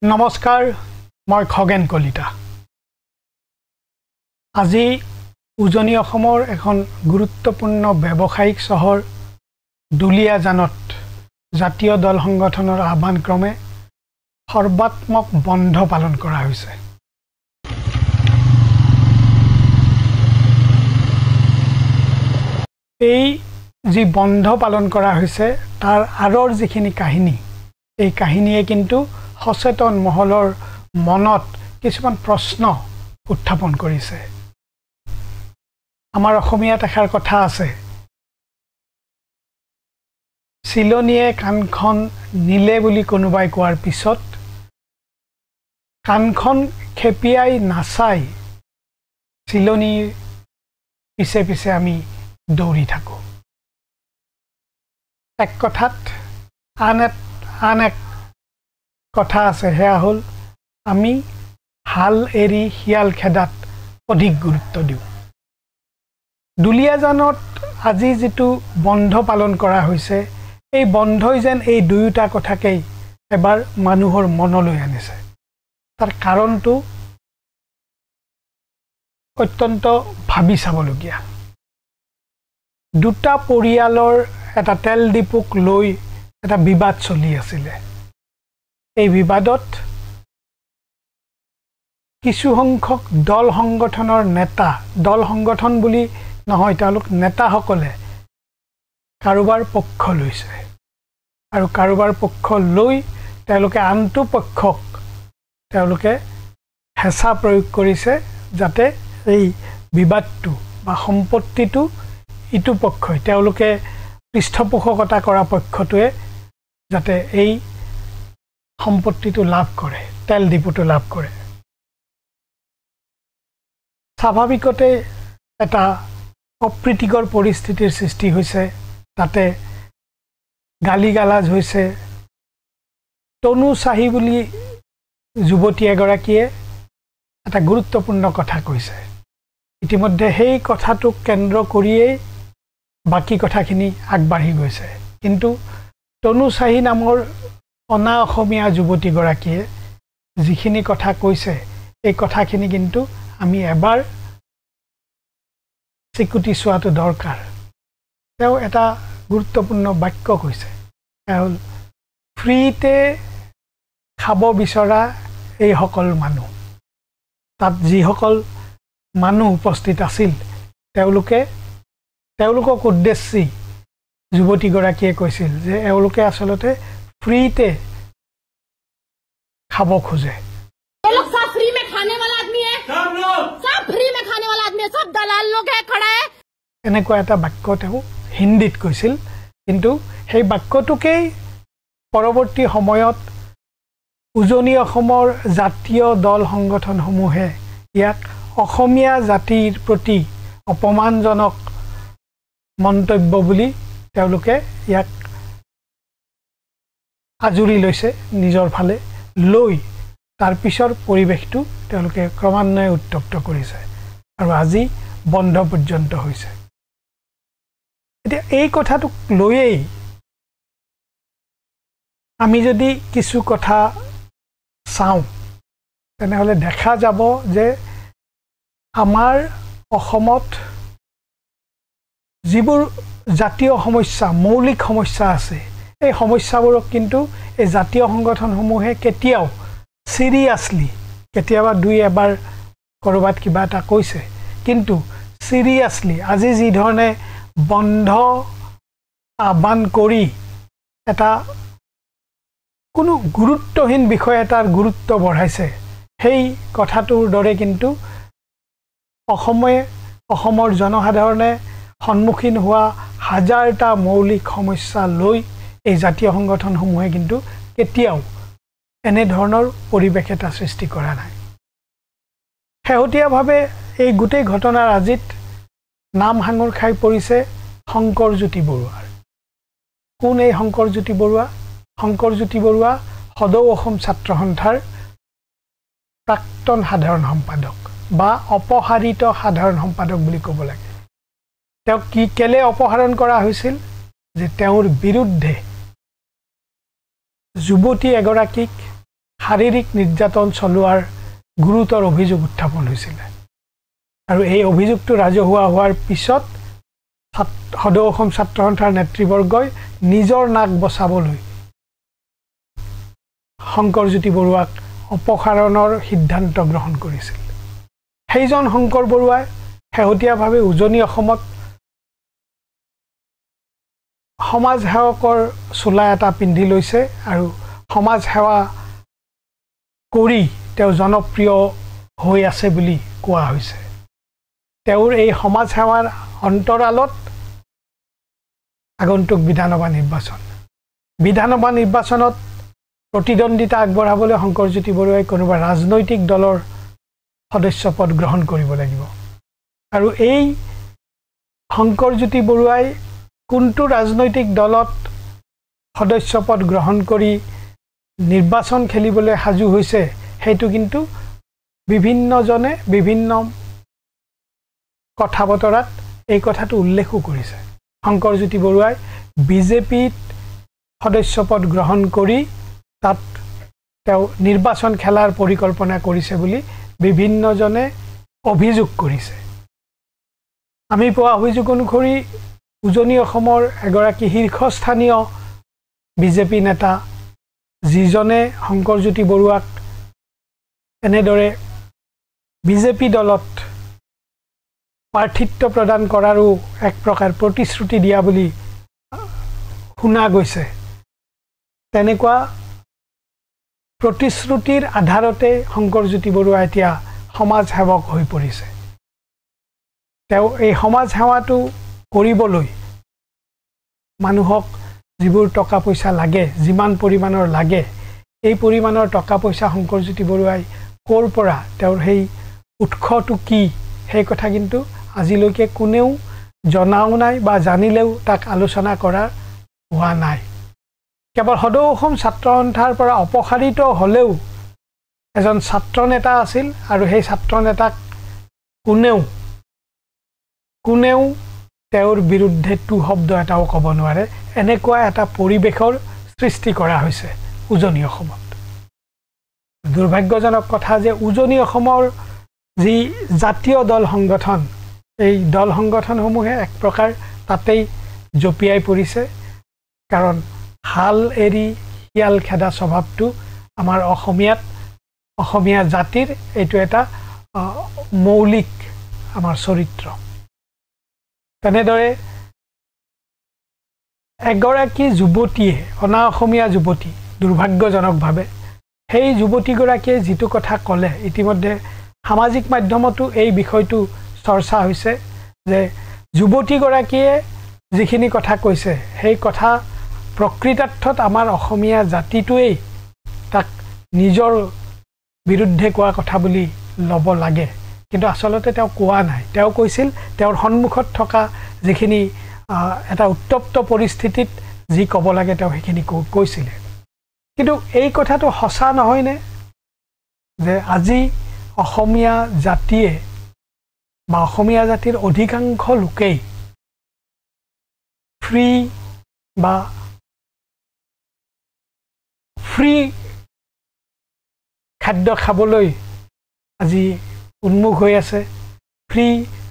নমস্কাৰ মই খগেন কলিতা আজি উজনি অসমৰ এখন গুৰুত্বপূৰ্ণ ব্যৱসায়িক চহৰ দুলিয়াজানত জাতীয় দল সংগঠনৰ আহ্বান ক্ৰমে সৰ্বাত্মক বন্ধ পালন কৰা হৈছে। এই যি বন্ধ পালন কৰা হৈছে তাৰ আৰৰ যিখিনি কাহিনী এই কাহিনীয়ে কিন্তু সচেতন মহলৰ মনত কিছুমান প্ৰশ্ন উত্থাপন কৰিছে। আমাৰ অসমীয়াত এষাৰ কথা আছে, চিলনীয়ে কাণখন নিলে বুলি কোনোবাই কোৱাৰ পিছত কাণখন খেপিয়াই নাচাই চিলনীৰ পিছে পিছে আমি দৌৰি থাকো। এক কথাত আন এক কথা আছে, সেয়া হ'ল আমি হাল এৰি শিয়াল খেদাত অধিক গুৰুত্ব দিওঁ। দুলিয়াজানত আজি যিটো বন্ধ পালন কৰা হৈছে এই বন্ধই যেন এই দুয়োটা কথাকেই এবাৰ মানুহৰ মনলৈ আনিছে। তাৰ কাৰণটো অত্যন্ত ভাবি চাবলগীয়া। দুটা পৰিয়ালৰ এটা তেল ডিপুক লৈ এটা বিবাদ চলি আছিলে। এই বিবাদত কিছু সংখ্যক দল সংগঠনৰ নেতা, দল সংগঠন বুলি নহয় তেওঁলোক নেতাসকলে কাৰোবাৰ পক্ষ লৈছে আৰু কাৰোবাৰ পক্ষ লৈ তেওঁলোকে আনটো পক্ষক তেওঁলোকে হেঁচা প্ৰয়োগ কৰিছে যাতে এই বিবাদটো বা সম্পত্তিটো ইটো পক্ষই তেওঁলোকে পৃষ্ঠপোষকতা কৰা পক্ষটোৱে যাতে এই সম্পত্তিটো লাভ কৰে, তেল ডিপুটো লাভ কৰে। স্বাভাৱিকতে এটা অপ্ৰীতিকৰ পৰিস্থিতিৰ সৃষ্টি হৈছে। তাতে গালি গালাজ হৈছে। তনু চাহি বুলি যুৱতী এগৰাকীয়ে এটা গুৰুত্বপূৰ্ণ কথা কৈছে। ইতিমধ্যে সেই কথাটোক কেন্দ্ৰ কৰিয়েই বাকী কথাখিনি আগবাঢ়ি গৈছে। কিন্তু তনু চাহি নামৰ অনা অসমীয়া যুৱতীগৰাকীয়ে যিখিনি কথা কৈছে এই কথাখিনি কিন্তু আমি এবাৰ স্বীকৃতি চোৱাটো দৰকাৰ। তেওঁ এটা গুৰুত্বপূৰ্ণ বাক্য কৈছে, সেয়া হ'ল ফ্ৰীতে খাব বিচৰা এইসকল মানুহ। তাত যিসকল মানুহ উপস্থিত আছিল তেওঁলোকক উদ্দেশ্যি যুৱতীগৰাকীয়ে কৈছিল যে এওঁলোকে আচলতে ফ্ৰীতে খাব খোজে। এনেকুৱা এটা বাক্য তেওঁ হিন্দীত কৈছিল। কিন্তু সেই বাক্যটোকেই পৰৱৰ্তী সময়ত উজনি অসমৰ জাতীয় দল সংগঠনসমূহে ইয়াক অসমীয়া জাতিৰ প্ৰতি অপমানজনক মন্তব্য বুলি তেওঁলোকে ইয়াক আজুৰি লৈছে নিজৰ ফালে লৈ তাৰ পিছৰ পৰিৱেশটো তেওঁলোকে ক্ৰমান্বয়ে উত্তপ্ত কৰিছে আৰু আজি বন্ধ পৰ্যন্ত হৈছে। এতিয়া এই কথাটোক লৈয়েই আমি যদি কিছু কথা চাওঁ তেনেহ'লে দেখা যাব যে আমাৰ অসমত যিবোৰ জাতীয় সমস্যা, মৌলিক সমস্যা আছে এই সমস্যাবোৰক কিন্তু এই জাতীয় সংগঠনসমূহে কেতিয়াও চিৰিয়াছলি, কেতিয়াবা দুই এবাৰ ক'ৰবাত কিবা এটা কৈছে, কিন্তু চিৰিয়াছলি আজি যি ধৰণে বন্ধ আহ্বান কৰি এটা কোনো গুৰুত্বহীন বিষয় এটাৰ গুৰুত্ব বঢ়াইছে, সেই কথাটোৰ দৰে কিন্তু অসমৰ জনসাধাৰণে সন্মুখীন হোৱা হাজাৰটা মৌলিক সমস্যা লৈ এই জাতীয় সংগঠনসমূহে কিন্তু কেতিয়াও এনেধৰণৰ পৰিৱেশ এটা সৃষ্টি কৰা নাই। শেহতীয়াভাৱে এই গোটেই ঘটনাৰ আজিত নাম সাঙুৰ খাই পৰিছে শংকৰজ্যোতি বৰুৱাৰ। কোন এই শংকৰজ্যোতি বৰুৱা? শংকৰজ্যোতি বৰুৱা সদৌ অসম ছাত্ৰ সন্থাৰ প্ৰাক্তন সাধাৰণ সম্পাদক বা অপসাৰিত সাধাৰণ সম্পাদক বুলি ক'ব লাগে। তেওঁক কেলে অপসাৰণ কৰা হৈছিল? যে তেওঁৰ বিৰুদ্ধে যুৱতী এগৰাকীক শাৰীৰিক নিৰ্যাতন চলোৱাৰ গুৰুতৰ অভিযোগ উত্থাপন হৈছিল আৰু এই অভিযোগটো ৰাজহুৱা হোৱাৰ পিছত সদৌ অসম ছাত্ৰ সন্থাৰ নেতৃবৰ্গই নিজৰ নাক বচাবলৈ শংকৰজ্যোতি বৰুৱাক অপসাৰণৰ সিদ্ধান্ত গ্ৰহণ কৰিছিল সেইজন শংকৰ বৰুৱাই শেহতীয়াভাৱে উজনি অসমত সমাজ সেৱকৰ চোলা এটা পিন্ধি লৈছে আৰু সমাজ সেৱা কৰি তেওঁ জনপ্ৰিয় হৈ আছে বুলি কোৱা হৈছে তেওঁৰ এই সমাজ সেৱাৰ অন্তৰালত আগন্তুক বিধানসভা নিৰ্বাচনত প্ৰতিদ্বন্দ্বিতা আগবঢ়াবলৈ শংকৰজ্যোতি বৰুৱাই কোনোবা ৰাজনৈতিক দলৰ সদস্য পদ গ্ৰহণ কৰিব লাগিব আৰু এই শংকৰজ্যোতি বৰুৱাই কোনটো ৰাজনৈতিক দলত সদস্য পদ গ্ৰহণ কৰি নিৰ্বাচন খেলিবলৈ সাজু হৈছে সেইটো কিন্তু বিভিন্নজনে বিভিন্ন কথা বতৰাত এই কথাটো উল্লেখো কৰিছে শংকৰজ্যোতি বৰুৱাই বিজেপিত সদস্য পদ গ্ৰহণ কৰি তাত তেওঁ নিৰ্বাচন খেলাৰ পৰিকল্পনা কৰিছে বুলি বিভিন্নজনে অভিযোগ কৰিছে আমি পোৱা অভিযোগ অনুসৰি উজনি অসমৰ এগৰাকী শীৰ্ষস্থানীয় বিজেপি নেতা যিজনে শংকৰজ্যোতি বৰুৱাক এনেদৰে বিজেপি দলত প্ৰাৰ্থিত্ব প্ৰদান কৰাৰো এক প্ৰকাৰ প্ৰতিশ্ৰুতি দিয়া বুলি শুনা গৈছে তেনেকুৱা প্ৰতিশ্ৰুতিৰ আধাৰতে শংকৰজ্যোতি বৰুৱা এতিয়া সমাজ সেৱক হৈ পৰিছে তেওঁ এই সমাজ সেৱাটো কৰিবলৈ মানুহক যিবোৰ টকা পইচা লাগে যিমান পৰিমাণৰ লাগে এই পৰিমাণৰ টকা পইচা শংকৰজ্যোতি বৰুৱাই ক'ৰ পৰা তেওঁৰ সেই উৎসটো কি সেই কথা কিন্তু আজিলৈকে কোনেও জনাও নাই বা জানিলেও তাক আলোচনা কৰা হোৱা নাই কেৱল সদৌ অসম ছাত্ৰ সন্থাৰ পৰা অপসাৰিত হ'লেও এজন ছাত্ৰ নেতা আছিল আৰু সেই ছাত্ৰ নেতাক কোনেও তেওঁৰ বিৰুদ্ধে টু শব্দ এটাও ক'ব নোৱাৰে এনেকুৱা এটা পৰিৱেশৰ সৃষ্টি কৰা হৈছে উজনি অসমত দুৰ্ভাগ্যজনক কথা যে উজনি অসমৰ যি জাতীয় দল সংগঠন এই দল সংগঠনসমূহে এক প্ৰকাৰ তাতেই জপিয়াই পৰিছে কাৰণ হাল এৰি শিয়াল খেদা স্বভাৱটো আমাৰ অসমীয়া জাতিৰ এইটো এটা মৌলিক আমাৰ চৰিত্ৰ তেনেদৰে এগৰাকী যুৱতীয়ে অনা অসমীয়া যুৱতী দুৰ্ভাগ্যজনকভাৱে সেই যুৱতীগৰাকীয়ে যিটো কথা ক'লে ইতিমধ্যে সামাজিক মাধ্যমতো এই বিষয়টো চৰ্চা হৈছে যে যুৱতীগৰাকীয়ে যিখিনি কথা কৈছে সেই কথা প্ৰকৃতাৰ্থত আমাৰ অসমীয়া জাতিটোৱেই তাক নিজৰ বিৰুদ্ধে কোৱা কথা বুলি ল'ব লাগে কিন্তু আচলতে তেওঁ কোৱা নাই তেওঁ কৈছিল তেওঁৰ সন্মুখত থকা যিখিনি এটা উত্তপ্ত পৰিস্থিতিত যি ক'ব লাগে তেওঁ সেইখিনি কৈছিলে কিন্তু এই কথাটো সঁচা নহয়নে যে আজি অসমীয়া জাতিয়ে বা অসমীয়া জাতিৰ অধিকাংশ লোকেই ফ্ৰী খাদ্য খাবলৈ আজি উন্মুখ হৈ আছে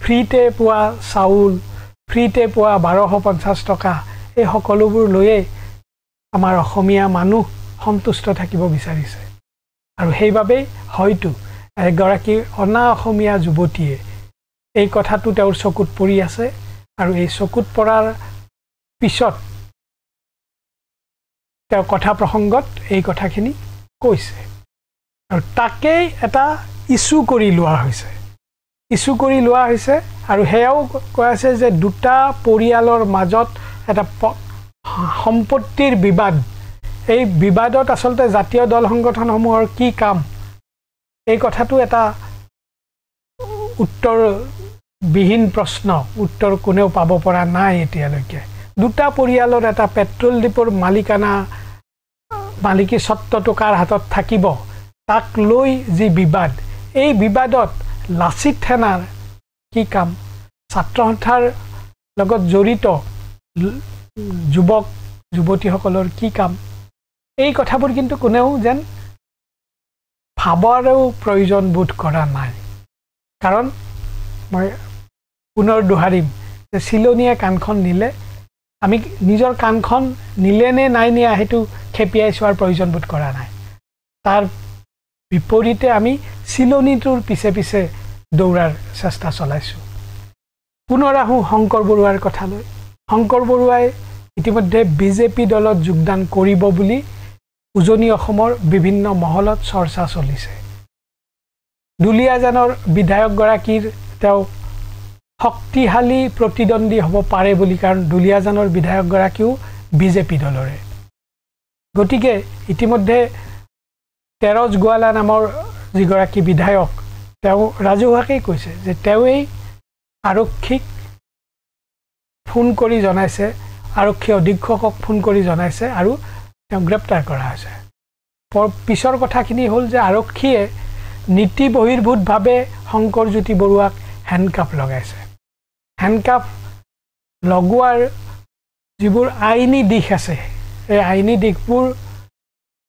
ফ্ৰীতে পোৱা চাউল ফ্ৰীতে পোৱা 1250 টকা এই সকলোবোৰ লৈয়ে আমাৰ অসমীয়া মানুহ সন্তুষ্ট থাকিব বিচাৰিছে আৰু সেইবাবেই হয়তো এগৰাকী অনা অসমীয়া যুৱতীয়ে এই কথাটো তেওঁৰ চকুত পৰি আছে আৰু এই চকুত পৰাৰ পিছত তেওঁ কথা প্ৰসংগত এই কথাখিনি কৈছে আৰু তাকেই এটা ইস্যু কৰি লোৱা হৈছে আৰু হেয়াও কৈ আছে যে দুটা পৰিয়ালৰ মাজত এটা সম্পত্তিৰ বিবাদ এই বিবাদত আচলতে জাতীয় দল সংগঠনসমূহৰ কি কাম এই কথাটো এটা উত্তৰবিহীন প্ৰশ্ন উত্তৰ কোনেও পাব পৰা নাই এতিয়ালৈকে দুটা পৰিয়ালৰ এটা পেট্ৰল ডিপোৰ মালিকী স্বত্বটো কাৰ হাতত থাকিব তাক লৈ যি বিবাদ এই বিবাদত লাচিত সেনাৰ কি কাম ছাত্ৰ সন্থাৰ লগত জড়িত যুৱক যুৱতীসকলৰ কি কাম এই কথাবোৰ কিন্তু কোনেও যেন ভাবাৰো প্ৰয়োজন বোধ কৰা নাই কাৰণ মই পুনৰ দোহাৰিম যে চিলনীয়ে কাণখন নিলে আমি নিজৰ কাণখন নিলে নে নাই নিয়া হেতু খেপিয়াই চোৱাৰ প্ৰয়োজন বোধ কৰা নাই তাৰ বিপৰীতে আমি চিলনীটোৰ পিছে পিছে দৌৰাৰ চেষ্টা চলাইছো পুনৰ আহো শংকৰ বৰুৱাৰ কথালৈ শংকৰ বৰুৱাই ইতিমধ্যে বিজেপি দলত যোগদান কৰিব বুলি উজনি অসমৰ বিভিন্ন মহলত চৰ্চা চলিছে দুলিয়াজানৰ বিধায়ক গৰাকীৰ তেওঁ শক্তিশালী প্ৰতিদ্বন্দ্বী হ'ব পাৰে বুলি কাৰণ দুলিয়াজানৰ বিধায়ক গৰাকীও বিজেপি দলৰে গতিকে ইতিমধ্যে তেৰজ গোৱালা নামৰ যিগৰাকী বিধায়ক তেওঁ ৰাজহুৱাকৈ কৈছে যে তেওঁই আৰক্ষীক ফোন কৰি জনাইছে আৰক্ষী অধীক্ষকক ফোন কৰি জনাইছে আৰু তেওঁ গ্ৰেপ্তাৰ কৰা হৈছে পিছৰ কথাখিনি হ'ল যে আৰক্ষীয়ে নীতি বহিৰ্ভূতভাৱে শংকৰজ্যোতি বৰুৱাক হেণ্ডকাফ লগাইছে হেণ্ডকাফ লগোৱাৰ যিবোৰ আইনী দিশ আছে এই আইনী দিশবোৰ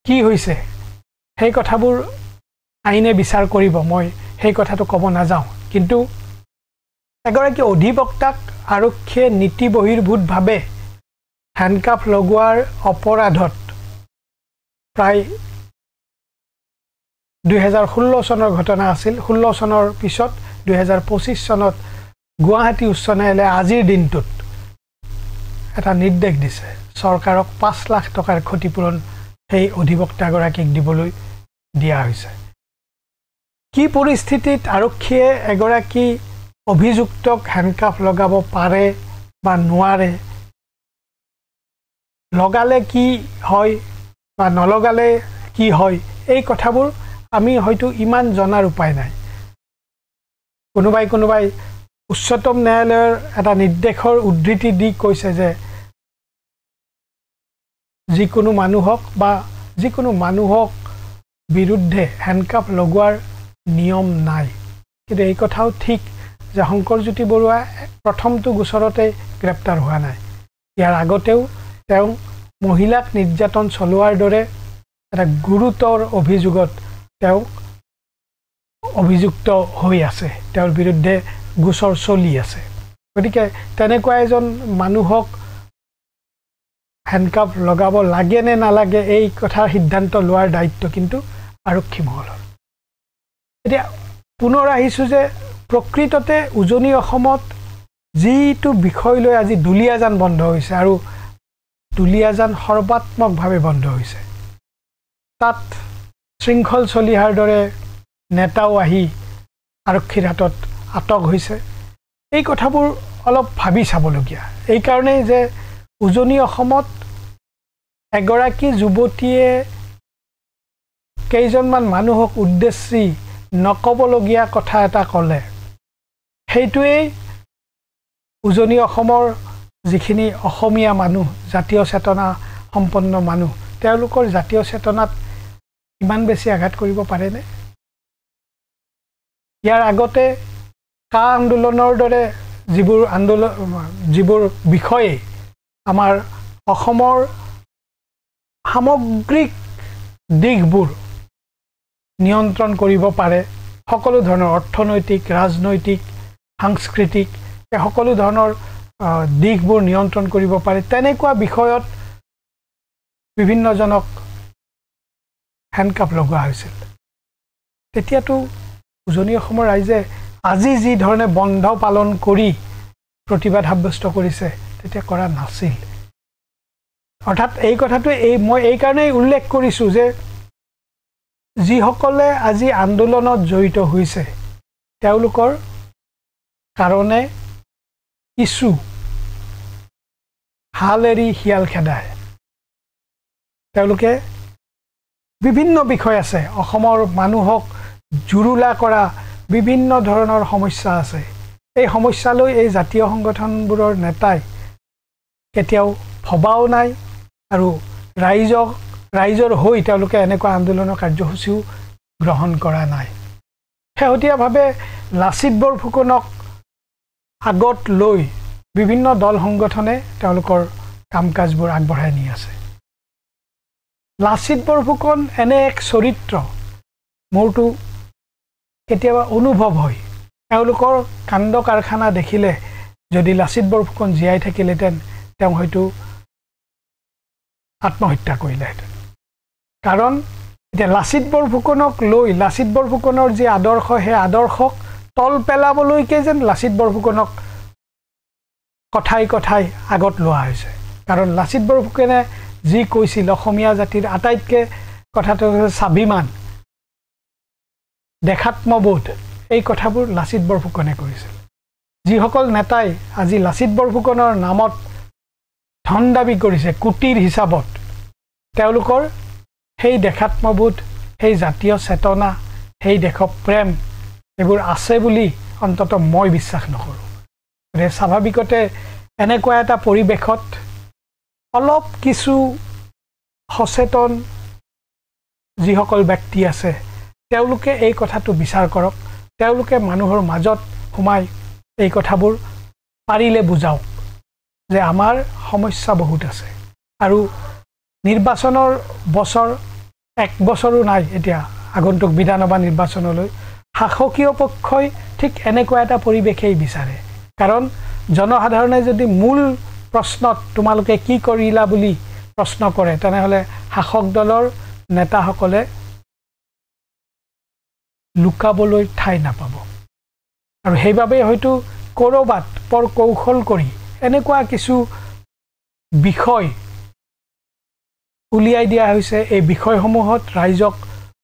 কি হৈছে সেই কথাবোৰ আইনে বিচাৰ কৰিব মই সেই কথাটো ক'ব নাযাওঁ কিন্তু এগৰাকী অধিবক্তাক আৰক্ষীয়ে নীতি বহিৰ্ভূতভাৱে হেণ্ডকাফ লগোৱাৰ অপৰাধত প্ৰায় 2016 চনৰ ঘটনা আছিল 16 চনৰ পিছত 2025 চনত গুৱাহাটী উচ্চ ন্যায়ালয়ে আজিৰ দিনটোত এটা নিৰ্দেশ দিছে চৰকাৰক 5 লাখ টকাৰ ক্ষতিপূৰণ সেই অধিবক্তাগৰাকীক দিবলৈ দিয়া হৈছে কি পৰিস্থিতিত আৰক্ষীয়ে এগৰাকী অভিযুক্তক হেণ্ডকাফ লগাব পাৰে বা নোৱাৰে লগালে কি হয় বা নলগালে কি হয় এই কথাবোৰ আমি হয়তো ইমান জনাৰ উপায় নাই কোনোবাই উচ্চতম ন্যায়ালয়ৰ এটা নিৰ্দেশৰ উদ্ধৃতি দি কৈছে যে যিকোনো মানুহক বিৰুদ্ধে হেণ্ডকাফ লগোৱাৰ নিয়ম নাই কিন্তু এই কথাও ঠিক যে শংকৰজ্যোতি বৰুৱা প্ৰথমটো গোচৰতে গ্ৰেপ্তাৰ হোৱা নাই ইয়াৰ আগতেও তেওঁ মহিলাক নিৰ্যাতন চলোৱাৰ দৰে এটা গুৰুতৰ অভিযোগত তেওঁ অভিযুক্ত হৈ আছে তেওঁৰ বিৰুদ্ধে গোচৰ চলি আছে গতিকে তেনেকুৱা এজন মানুহক হেণ্ডকাফ লগাব লাগে নে নালাগে এই কথাৰ সিদ্ধান্ত লোৱাৰ দায়িত্ব কিন্তু আৰক্ষী মহলৰ এতিয়া পুনৰ আহিছোঁ যে প্ৰকৃততে উজনি অসমত যিটো বিষয় লৈ আজি দুলিয়াজান বন্ধ হৈছে আৰু দুলিয়াজান সৰ্বাত্মকভাৱে বন্ধ হৈছে তাত শৃংখল চলিহাৰ দৰে নেতাও আহি আৰক্ষীৰ হাতত আটক হৈছে এই কথাবোৰ অলপ ভাবি চাবলগীয়া এই কাৰণেই যে উজনি অসমত এগৰাকী যুৱতীয়ে কেইজনমান মানুহক উদ্দেশ্যি নকবলগীয়া কথা এটা ক'লে সেইটোৱেই উজনি অসমৰ যিখিনি অসমীয়া মানুহ জাতীয় চেতনা সম্পন্ন মানুহ তেওঁলোকৰ জাতীয় চেতনাত ইমান বেছি আঘাত কৰিব পাৰেনে ইয়াৰ আগতে কা আন্দোলনৰ দৰে যিবোৰ বিষয়ে আমাৰ অসমৰ সামগ্ৰিক দিশবোৰ নিয়ন্ত্ৰণ কৰিব পাৰে সকলো ধৰণৰ অৰ্থনৈতিক ৰাজনৈতিক সাংস্কৃতিক সকলো ধৰণৰ দিশবোৰ নিয়ন্ত্ৰণ কৰিব পাৰে তেনেকুৱা বিষয়ত বিভিন্নজনক হেণ্ডকাফ লগোৱা হৈছিল তেতিয়াতো উজনি অসমৰ ৰাইজে আজি যি ধৰণে বন্ধ পালন কৰি প্ৰতিবাদ সাব্যস্ত কৰিছে তেতিয়া কৰা নাছিল অৰ্থাৎ এই কথাটো মই এই কাৰণেই উল্লেখ কৰিছোঁ যে যিসকলে আজি আন্দোলনত জড়িত হৈছে তেওঁলোকৰ কাৰণে কিছু হাল এৰি শিয়াল খেদায় তেওঁলোকে বিভিন্ন বিষয় আছে অসমৰ মানুহক জুৰুলা কৰা বিভিন্ন ধৰণৰ সমস্যা আছে এই সমস্যালৈ এই জাতীয় সংগঠনবোৰৰ নেতাই কেতিয়াও ভবাও নাই আৰু ৰাইজৰ হৈ তেওঁলোকে এনেকুৱা আন্দোলনৰ কাৰ্যসূচীও গ্ৰহণ কৰা নাই শেহতীয়াভাৱে লাচিত বৰফুকনক আগত লৈ বিভিন্ন দল সংগঠনে তেওঁলোকৰ কাম কাজবোৰ আগবঢ়াই নি আছে লাচিত বৰফুকন এনে এক চৰিত্ৰ মোৰটো কেতিয়াবা অনুভৱ হয় তেওঁলোকৰ কাণ্ড কাৰখানা দেখিলে যদি লাচিত বৰফুকন জীয়াই থাকিলেহেঁতেন তেওঁ হয়তো আত্মহত্যা কৰিলেহেঁতেন কাৰণ এতিয়া লাচিত বৰফুকনক লৈ লাচিত বৰফুকনৰ যি আদৰ্শ সেই আদৰ্শক তল পেলাবলৈকে যেন লাচিত বৰফুকনক কথাই কথাই আগত লোৱা হৈছে কাৰণ লাচিত বৰফুকনে যি কৈছিল অসমীয়া জাতিৰ আটাইতকৈ কথাটো স্বাভিমান দেখাত্মবোধ এই কথাবোৰ লাচিত বৰফুকনে কৈছিল যিসকল নেতাই আজি লাচিত বৰফুকনৰ নামত ধন দাবী কৰিছে কোটিৰ হিচাপত তেওঁলোকৰ সেই দেখাত্মবোধ সেই জাতীয় চেতনা সেই দেশৰ প্ৰেম এইবোৰ আছে বুলি অন্তত মই বিশ্বাস নকৰোঁ স্বাভাৱিকতে এনেকুৱা এটা পৰিৱেশত অলপ কিছু সচেতন যিসকল ব্যক্তি আছে তেওঁলোকে এই কথাটো বিচাৰ কৰক তেওঁলোকে মানুহৰ মাজত সোমাই এই কথাবোৰ পাৰিলে বুজাওক যে আমাৰ সমস্যা বহুত আছে আৰু নিৰ্বাচনৰ বছৰ এক বছৰো নাই এতিয়া আগন্তুক বিধানসভা নিৰ্বাচনলৈ শাসকীয় পক্ষই ঠিক এনেকুৱা এটা পৰিৱেশেই বিচাৰে কাৰণ জনসাধাৰণে যদি মূল প্ৰশ্নত তোমালোকে কি কৰিলা বুলি প্ৰশ্ন কৰে তেনেহ'লে শাসক দলৰ নেতাসকলে লুকাবলৈ ঠাই নাপাব আৰু সেইবাবে হয়তো কৰবাত পৰ কৌশল কৰি এনেকুৱা কিছু বিষয় উলিয়াই দিয়া হৈছে এই বিষয়সমূহত ৰাইজক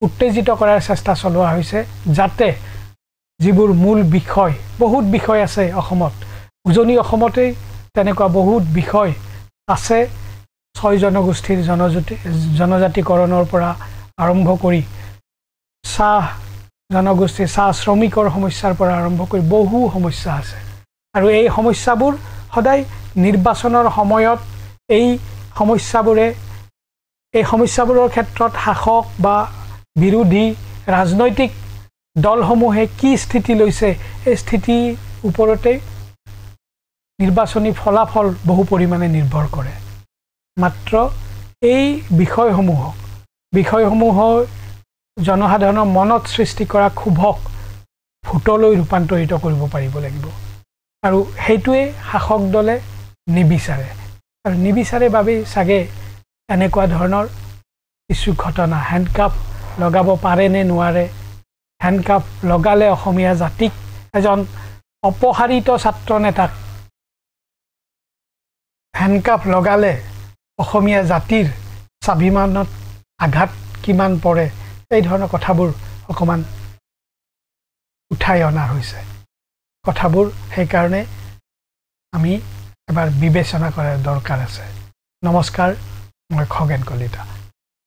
উত্তেজিত কৰাৰ চেষ্টা চলোৱা হৈছে যাতে যিবোৰ মূল বিষয় বহুত বিষয় আছে অসমত উজনি অসমতেই তেনেকুৱা বহুত বিষয় আছে 6 জনগোষ্ঠীৰ জনজাতিকৰণৰ পৰা আৰম্ভ কৰি চাহ জনগোষ্ঠী চাহ শ্ৰমিকৰ সমস্যাৰ পৰা আৰম্ভ কৰি বহু সমস্যা আছে আৰু এই সমস্যাবোৰ সদায় নিৰ্বাচনৰ সময়ত এই সমস্যাবোৰৰ ক্ষেত্ৰত শাসক বা বিৰোধী ৰাজনৈতিক দলসমূহে কি স্থিতি লৈছে এই স্থিতিৰ ওপৰতে নিৰ্বাচনী ফলাফল বহু পৰিমাণে নিৰ্ভৰ কৰে মাত্ৰ এই বিষয়সমূহৰ জনসাধাৰণৰ মনত সৃষ্টি কৰা ক্ষোভক ভোটলৈ ৰূপান্তৰিত কৰিব পাৰিব লাগিব আৰু সেইটোৱে শাসক দলে নিবিচাৰে আৰু নিবিচাৰে বাবেই চাগে এনেকুৱা ধৰণৰ কিছু ঘটনা হেণ্ডকাপ লগাব পাৰে নে নোৱাৰে হেণ্ডকাপ লগালে অসমীয়া জাতিক এজন অপহাৰিত ছাত্ৰ নেতাক হেণ্ডকাপ লগালে অসমীয়া জাতিৰ স্বাভিমানত আঘাত কিমান পৰে এই ধৰণৰ কথাবোৰ অকমান উঠাই অনা হৈছে কথাবোৰ সেইকাৰণে আমি এবাৰ বিবেচনা কৰাৰ দৰকাৰ আছে নমস্কাৰ মই খগেন কলিতা